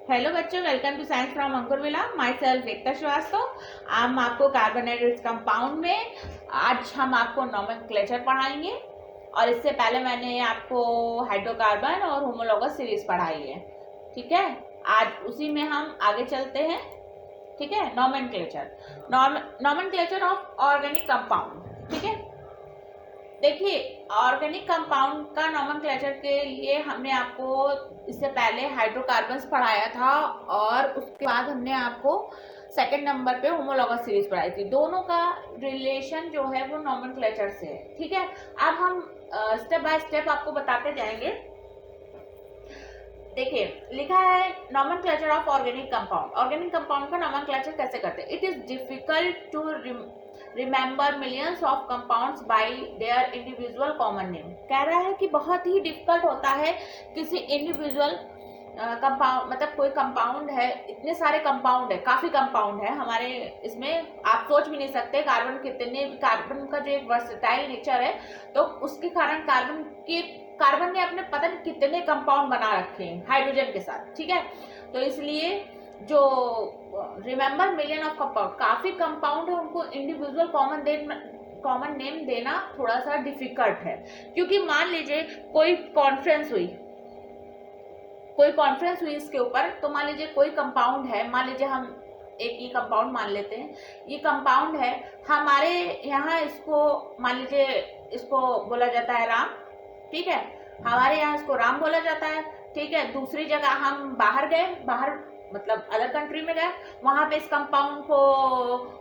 Hello बच्चों, welcome to science from Ankurvila. Myself Ekta Shrivastava. हम आपको कार्बोनेटेड कंपाउंड में आज हम आपको नोमेनक्लेचर पढ़ाएंगे और इससे पहले मैंने आपको हाइड्रोकार्बन और होमोलॉगस सीरीज पढ़ाई है। ठीक है, आज उसी में हम आगे चलते हैं। ठीक है, नोमेनक्लेचर ऑफ ऑर्गेनिक कंपाउंड। ठीक है, देखिए ऑर्गेनिक कंपाउंड का नोमेनक्लेचर के लिए हमने आपको इससे पहले हाइड्रोकार्बन्स पढ़ाया था और उसके बाद हमने आपको सेकंड नंबर पे होमोलॉगस सीरीज पढ़ाई थी। दोनों का रिलेशन जो है वो नोमेनक्लेचर से है। ठीक है, अब हम स्टेप बाय स्टेप आपको बताते जाएंगे। देखिए लिखा है nomenclature of organic compound. Organic compound का नोमेनक्लेचर कैसे करते हैं? It is difficult to remember millions of compounds by their individual common name. कह रहा है कि बहुत ही डिफिकल्ट होता है किसी इंडिविजुअल कंपाउंड, मतलब कोई कंपाउंड है, इतने सारे कंपाउंड है, काफी कंपाउंड है हमारे इसमें, आप सोच भी नहीं सकते कार्बन कितने, कार्बन का जो एक वर्सेटाइल नेचर है तो उसके कारण कार्बन ने अपने पता नहीं कितने कंपाउंड बना रखे हैं हाइड्रोजन के साथ। ठीक है, तो इसलिए जो रिमेंबर मिलियन ऑफ कंपाउंड, काफी कंपाउंड है, उनको इंडिविजुअल कॉमन नेम देना थोड़ा सा डिफिकल्ट है। क्योंकि मान लीजिए कोई कॉन्फ्रेंस हुई इसके ऊपर, तो मान लीजिए कोई कंपाउंड है, मान लीजिए हम एक ही कंपाउंड मान लेते हैं, ये कंपाउंड है हमारे यहाँ, इसको मान लीजिए इसको बोला जाता है राम। ठीक है, हमारे यहाँ इसको राम बोला जाता है। ठीक है, दूसरी जगह हम बाहर गए, बाहर मतलब अदर कंट्री में गए, वहां पे इस कंपाउंड को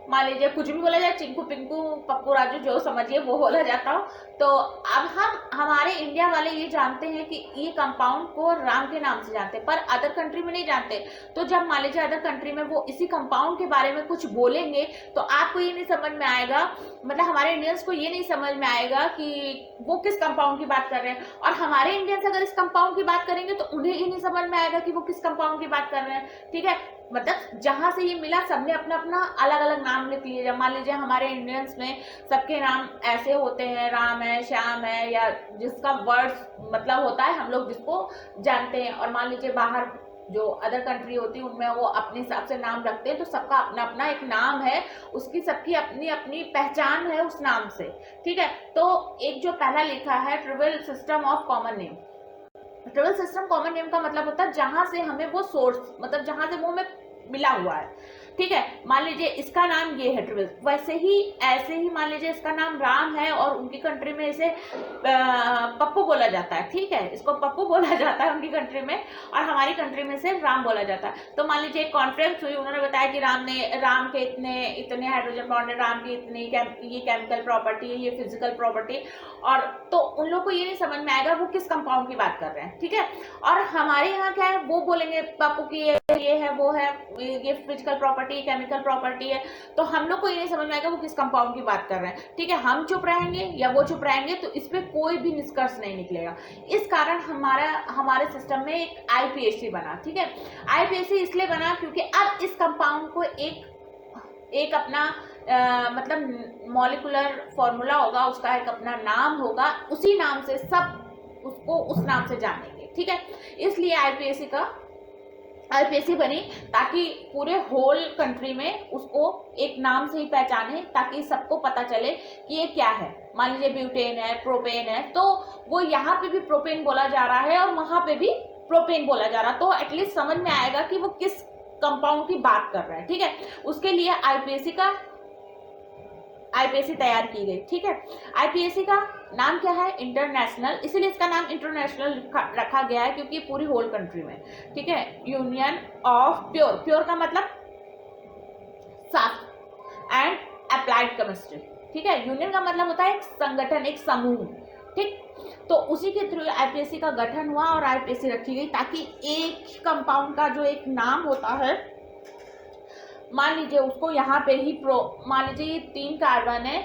मान लीजिए कुछ भी बोला जाए, चिंकू पिंकू पप्पू राजू जो समझिए वो बोला जाता हो। तो अब हम हमारे इंडिया वाले ये जानते हैं कि ये कंपाउंड को राम के नाम से जानते हैं, पर अदर कंट्री में नहीं जानते। तो जब मान लीजिए अदर कंट्री में वो इसी कंपाउंड के बारे में कुछ बोलेंगे तो आपको ये नहीं समझ में आएगा, मतलब हमारे इंडियंस को ये नहीं समझ में आएगा कि वो किस कंपाउंड की बात कर रहे हैं, और हमारे इंडियंस अगर इस कंपाउंड की बात करेंगे तो उन्हें ये नहीं समझ में आएगा कि वो किस कंपाउंड की बात कर रहे हैं। ठीक है, मतलब जहां से ये मिला सबने अपना अपना अलग अलग नाम लिख लिए। जब मान लीजिए हमारे इंडियंस में सबके नाम ऐसे होते हैं, राम है, श्याम है, या जिसका वर्ड्स मतलब होता है हम लोग जिसको जानते हैं, और मान लीजिए बाहर जो अदर कंट्री होती है उनमें वो अपने हिसाब से नाम रखते हैं, तो सबका अपना अपना एक नाम है, उसकी सबकी अपनी अपनी पहचान है उस नाम से। ठीक है, तो एक जो पहला लिखा है trivial system of common name. Trivial system common name का मतलब होता है जहां से हमें वो सोर्स, मतलब जहां से वो हमें मिला हुआ है। ठीक है, मान लीजिए इसका नाम ये है ट्रिवियल, वैसे ही ऐसे ही मान लीजिए इसका नाम राम है और उनकी कंट्री में इसे पप्पू बोला जाता है। ठीक है, इसको पप्पू बोला जाता है उनकी कंट्री में, और हमारी कंट्री में से राम बोला जाता है। तो मान लीजिए एक कॉन्फ्रेंस हुई, उन्होंने बताया कि राम के इतने हाइड्रोजन बॉन्ड है, राम की इतनी ये केमिकल प्रॉपर्टी है, ये फिजिकल प्रॉपर्टी, और तो उन लोग को ये नहीं समझ में आएगा वो किस कंपाउंड की बात कर रहे हैं। ठीक है, और हमारे यहाँ क्या है, वो बोलेंगे पप्पू की ये है, वो है, ये फिजिकल प्रॉपर्टी, केमिकल प्रॉपर्टी है, तो हम लोग को ये नहीं समझ में आएगा वो किस कंपाउंड की बात कर रहे हैं। ठीक है, हम चुप रहेंगे या वो चुप रहेंगे तो इस पे कोई भी निष्कर्ष नहीं निकलेगा। इस कारण हमारे सिस्टम में एक आईपीएसी बना। ठीक है, आईपीएसी इसलिए बना क्योंकि अब इस कंपाउंड को एक अपना मतलब मॉलिकुलर फॉर्मूला होगा, उसका एक अपना नाम होगा, उसी नाम से सब उसको उस नाम से जानेंगे। ठीक है, इसलिए आईपीएसी बनी ताकि पूरे होल कंट्री में उसको एक नाम से ही पहचाने, ताकि सबको पता चले कि ये क्या है। मान लीजिए ब्यूटेन है, प्रोपेन है, तो वो यहाँ पे भी प्रोपेन बोला जा रहा है और वहां पे भी प्रोपेन बोला जा रहा है, तो एटलीस्ट समझ में आएगा कि वो किस कंपाउंड की बात कर रहे हैं। ठीक है, उसके लिए आईपीएसी तैयार की गई। ठीक है, आईपीएसी का नाम क्या है? इंटरनेशनल, इसीलिए इसका नाम इंटरनेशनल रखा गया है क्योंकि पूरी होल कंट्री में। ठीक है, यूनियन ऑफ प्योर का मतलब साफ एंड अप्लाइड केमिस्ट्री। ठीक है, यूनियन का मतलब होता है एक संगठन, एक समूह। ठीक, तो उसी के थ्रू आईपीएसी का गठन हुआ और आईपीएसी रखी गई ताकि एक कंपाउंड का जो एक नाम होता है, मान लीजिए उसको यहाँ पे ही मान लीजिए ये 3 कार्बन है,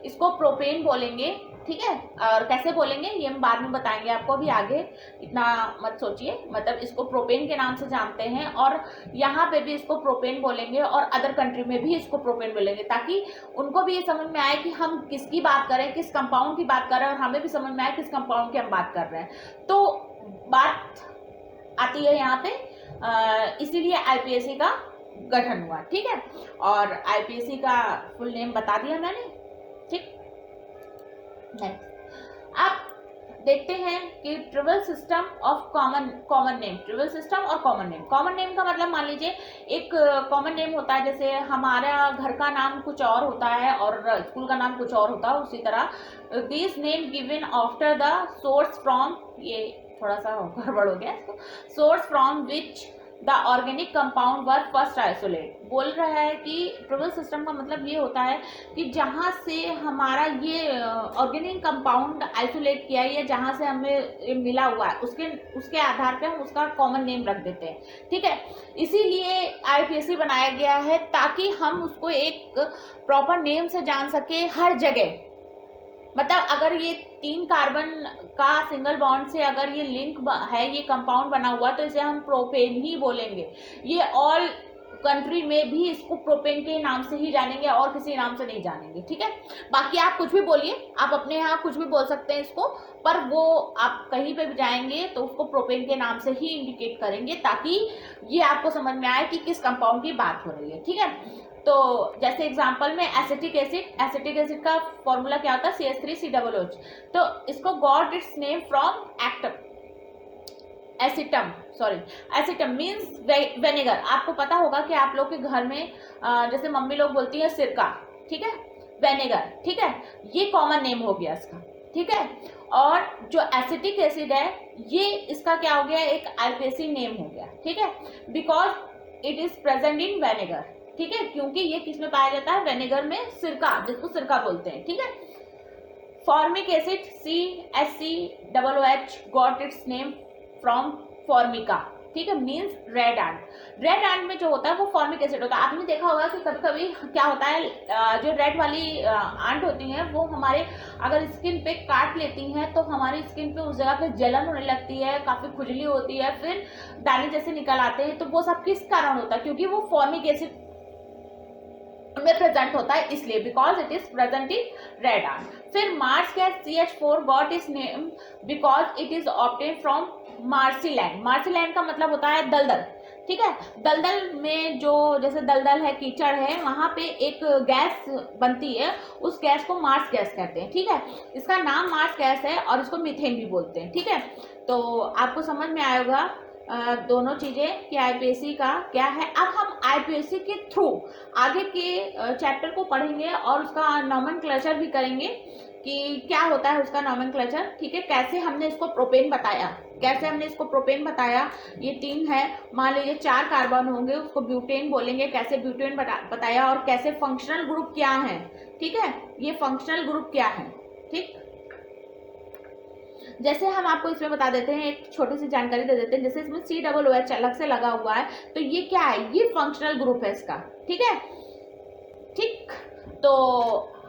इसको प्रोपेन बोलेंगे। ठीक है, और कैसे बोलेंगे ये हम बाद में बताएंगे आपको, अभी आगे इतना मत सोचिए, मतलब इसको प्रोपेन के नाम से जानते हैं और यहाँ पे भी इसको प्रोपेन बोलेंगे और अदर कंट्री में भी इसको प्रोपेन बोलेंगे, ताकि उनको भी ये समझ में आए कि हम किसकी बात करें, किस कंपाउंड की बात कर रहे हैं, और हमें भी समझ में आए किस कंपाउंड की हम बात कर रहे हैं। तो बात आती है यहाँ पे इसीलिए आईपीएससी का गठन हुआ, ठीक है। और आईपीएससी का फुल नेम बता दिया मैंने, ठीक। अब देखते हैं कि trivial system of common name, trivial system और कॉमन नेम। कॉमन नेम का मतलब मान लीजिए एक कॉमन नेम होता है, जैसे हमारा घर का नाम कुछ और होता है और स्कूल का नाम कुछ और होता है, उसी तरह this name given after the source from, ये थोड़ा सा गड़बड़ हो गया इसको, source from which the organic compound were first isolate. बोल रहा है कि ट्रिवल सिस्टम का मतलब ये होता है कि जहाँ से हमारा ये ऑर्गेनिक कंपाउंड आइसोलेट किया है या जहाँ से हमें मिला हुआ है उसके आधार पे हम उसका कॉमन नेम रख देते हैं, ठीक है। इसीलिए आईपीएससी बनाया गया है ताकि हम उसको एक प्रॉपर नेम से जान सके हर जगह। मतलब अगर ये 3 कार्बन का सिंगल बॉन्ड से अगर ये लिंक है, ये कंपाउंड बना हुआ, तो इसे हम प्रोपेन ही बोलेंगे। ये ऑल कंट्री में भी इसको प्रोपेन के नाम से ही जानेंगे और किसी नाम से नहीं जानेंगे, ठीक है। बाकी आप कुछ भी बोलिए, आप अपने यहाँ कुछ भी बोल सकते हैं इसको, पर वो आप कहीं पे भी जाएंगे तो उसको प्रोपेन के नाम से ही इंडिकेट करेंगे ताकि ये आपको समझ में आए कि किस कंपाउंड की बात हो रही है, ठीक है। तो जैसे एग्जांपल में एसिटिक एसिड का फॉर्मूला क्या होता है, CH3COOH। तो इसको got its name from एसिटम means vinegar. आपको पता होगा कि आप लोग के घर में जैसे मम्मी लोग बोलती है सिरका, ठीक है, वेनेगर, ठीक है, ये कॉमन नेम हो गया इसका, ठीक है। और जो एसिटिक एसिड है ये इसका क्या हो गया, एक आईपीएससी नेम हो गया, ठीक है, because it is present in vinegar, ठीक है, क्योंकि ये किस में पाया जाता है, वेनेगर में, सिरका, जिसको सिरका बोलते हैं, ठीक है। Formic acid CHCOOH got its name from Formica, ठीक है, मीन्स रेड एंट। रेड एंट में जो होता है वो फॉर्मिक एसिड होता है। आपने देखा होगा कि कभी कभी क्या होता है, जो रेड वाली एंट होती हैं वो हमारे अगर स्किन पे काट लेती हैं तो हमारी स्किन पे उस जगह पे जलन होने लगती है, काफ़ी खुजली होती है, फिर दाने जैसे निकल आते हैं। तो वो सब किस कारण होता है, क्योंकि वो फॉर्मिक एसिड में प्रेजेंट होता है, इसलिए because it is present in red ant. फिर marsh gas CH4 got its name because it is obtain from marshland. Marshland का मतलब होता है दलदल, ठीक है। दलदल में जो जैसे दलदल है, कीचड़ है, वहां पे एक गैस बनती है, उस गैस को मार्स गैस कहते हैं, ठीक है। इसका नाम मार्स गैस है और इसको मीथेन भी बोलते हैं, ठीक है। तो आपको समझ में आएगा दोनों चीजें कि आईपीएससी का क्या है। अब हम आईपीएससी के थ्रू आगे के चैप्टर को पढ़ेंगे और उसका नॉमेनक्लेचर भी करेंगे कि क्या होता है उसका नॉमेनक्लेचर, ठीक है। कैसे हमने इसको प्रोपेन बताया, ये 3 है, मान लीजिए 4 कार्बन होंगे, उसको ब्यूटेन बोलेंगे, कैसे ब्यूटेन बताया, और कैसे फंक्शनल ग्रुप क्या है, ठीक है, ये फंक्शनल ग्रुप क्या है, ठीक। जैसे हम आपको इसमें बता देते हैं, एक छोटी सी जानकारी दे देते हैं, जैसे इसमें COOH अलग से लगा हुआ है, तो ये क्या है, ये फंक्शनल ग्रुप है इसका, ठीक है, ठीक। तो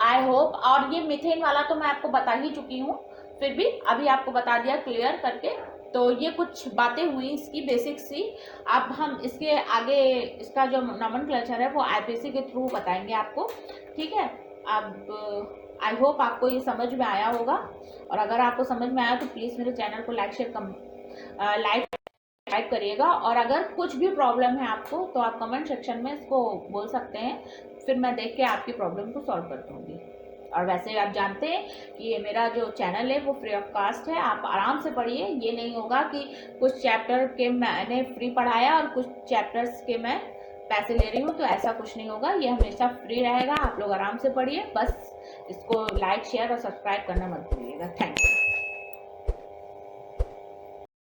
आई होप, और ये मीथेन वाला तो मैं आपको बता ही चुकी हूँ, फिर भी अभी आपको बता दिया क्लियर करके। तो ये कुछ बातें हुई इसकी बेसिक सी। अब हम इसके आगे इसका जो नॉमेनक्लेचर है वो आईपीएससी के थ्रू बताएंगे आपको, ठीक है। अब आई होप आपको ये समझ में आया होगा, और अगर आपको समझ में आया तो प्लीज़ मेरे चैनल को लाइक करिएगा। और अगर कुछ भी प्रॉब्लम है आपको तो आप कमेंट सेक्शन में इसको बोल सकते हैं, फिर मैं देख के आपकी प्रॉब्लम को सॉल्व कर दूँगी। और वैसे आप जानते हैं कि ये मेरा जो चैनल है वो फ्री ऑफ कास्ट है, आप आराम से पढ़िए। ये नहीं होगा कि कुछ चैप्टर के मैंने फ्री पढ़ाया और कुछ चैप्टर्स के मैं पैसे ले रही हूँ, तो ऐसा कुछ नहीं होगा, ये हमेशा फ्री रहेगा। आप लोग आराम से पढ़िए, बस इसको लाइक, शेयर और सब्सक्राइब करना मत भूलिएगा। Thank you.